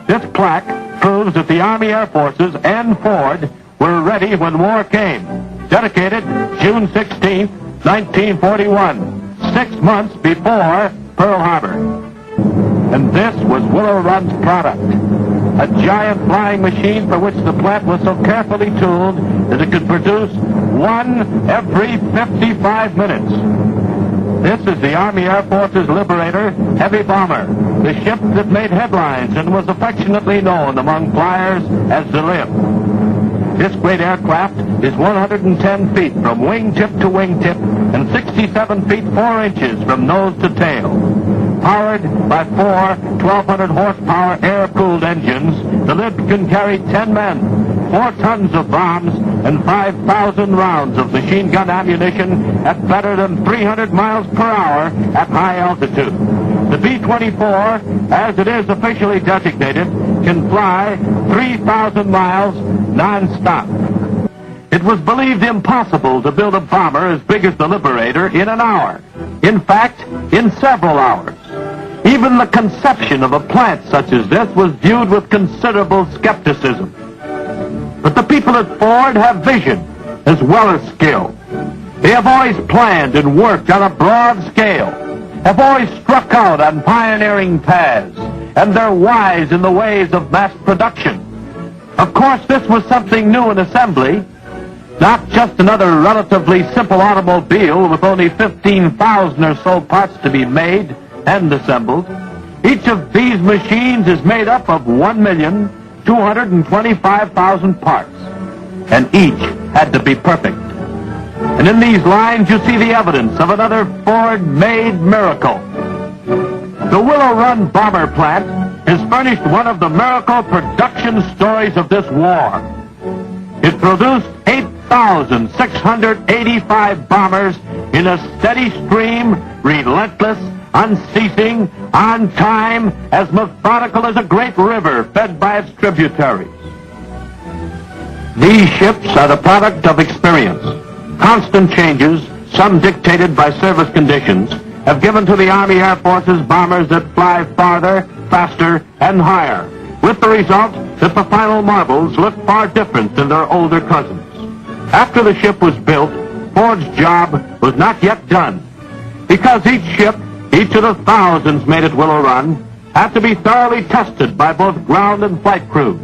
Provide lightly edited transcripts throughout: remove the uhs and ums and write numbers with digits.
This plaque proves that the Army Air Forces and Ford were ready when war came. Dedicated June 16, 1941, 6 months before Pearl Harbor. And this was Willow Run's product, a giant flying machine for which the plant was so carefully tuned that it could produce one every 55 minutes. This is the Army Air Force's Liberator heavy bomber, the ship that made headlines and was affectionately known among flyers as the Lib. This great aircraft is 110 feet from wingtip to wingtip and 67 feet 4 inches from nose to tail. Powered by 4 1,200 horsepower air-cooled engines, the Lib can carry 10 men, 4 tons of bombs, and 5,000 rounds of machine gun ammunition at better than 300 miles per hour at high altitude. The B-24, as it is officially designated, can fly 3,000 miles non-stop. It was believed impossible to build a bomber as big as the Liberator in an hour. In fact, in several hours. Even the conception of a plant such as this was viewed with considerable skepticism. But the people at Ford have vision as well as skill. They have always planned and worked on a broad scale, have always struck out on pioneering paths, and they're wise in the ways of mass production. Of course, this was something new in assembly, not just another relatively simple automobile with only 15,000 or so parts to be made and assembled. Each of these machines is made up of 1,225,000 parts, and each had to be perfect. And in these lines, you see the evidence of another Ford-made miracle. The Willow Run bomber plant has furnished one of the miracle production stories of this war. It produced 8,685 bombers in a steady stream, relentless, unceasing, on time, as methodical as a great river fed by its tributaries. These ships are the product of experience. Constant changes, some dictated by service conditions, have given to the Army Air Forces bombers that fly farther, faster, and higher, with the result that the final marbles look far different than their older cousins. After the ship was built, Ford's job was not yet done, because each ship, each of the thousands made at Willow Run, had to be thoroughly tested by both ground and flight crews.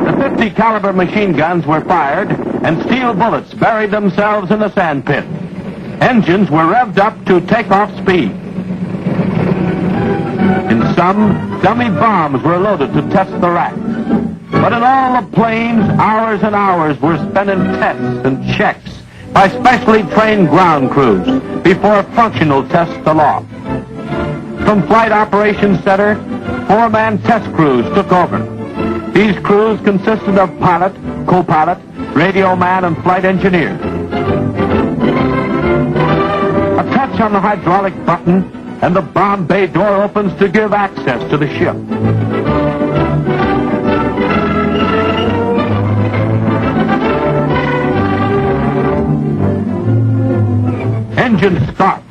The 50 caliber machine guns were fired, and steel bullets buried themselves in the sand pit. Engines were revved up to takeoff speed. In some, dummy bombs were loaded to test the racks. But in all the planes, hours and hours were spent in tests and checks by specially trained ground crews before functional tests aloft. From Flight Operations Center, 4-man test crews took over. These crews consisted of pilot, co-pilot, radio man, and flight engineer. A touch on the hydraulic button, and the bomb bay door opens to give access to the ship. Engine start.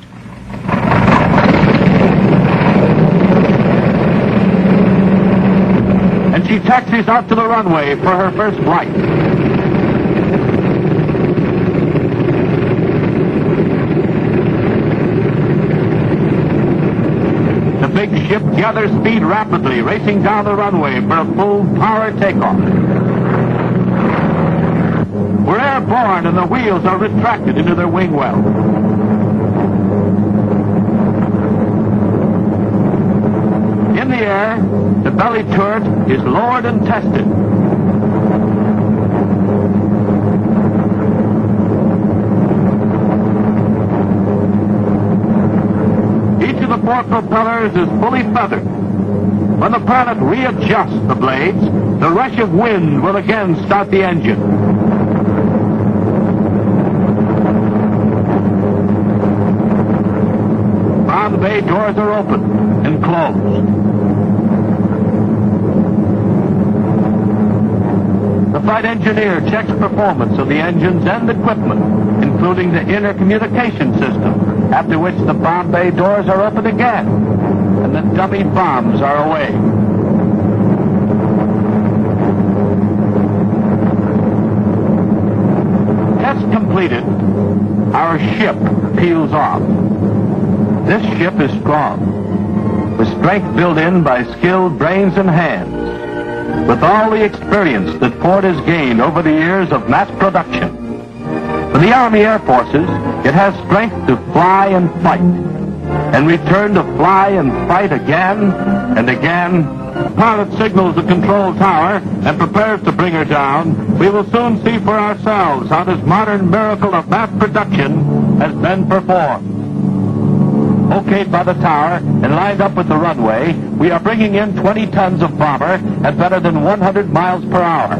And she taxis out to the runway for her first flight. The big ship gathers speed rapidly, racing down the runway for a full power takeoff. We're airborne and the wheels are retracted into their wing well. In the air, the belly turret is lowered and tested. Each of the 4 propellers is fully feathered. When the pilot readjusts the blades, the rush of wind will again start the engine. Bomb bay doors are open and closed. The certified engineer checks performance of the engines and equipment, including the inner communication system, after which the bomb bay doors are opened again, and the dummy bombs are away. Test completed, our ship peels off. This ship is strong, with strength built in by skilled brains and hands. With all the experience that Ford has gained over the years of mass production. For the Army Air Forces, it has strength to fly and fight, and return to fly and fight again and again. The pilot signals the control tower and prepares to bring her down. We will soon see for ourselves how this modern miracle of mass production has been performed. Okayed by the tower and lined up with the runway, we are bringing in 20 tons of bomber at better than 100 miles per hour.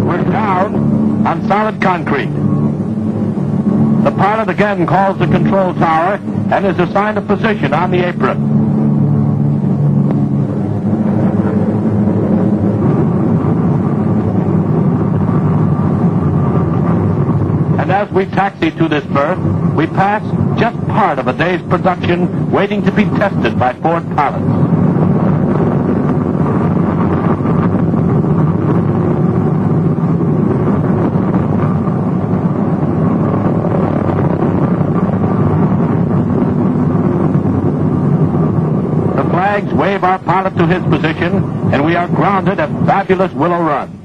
We're down on solid concrete. The pilot again calls the control tower and is assigned a position on the apron. And as we taxi to this berth, we pass just part of a day's production waiting to be tested by Ford pilots. The flags wave our pilot to his position, and we are grounded at fabulous Willow Run.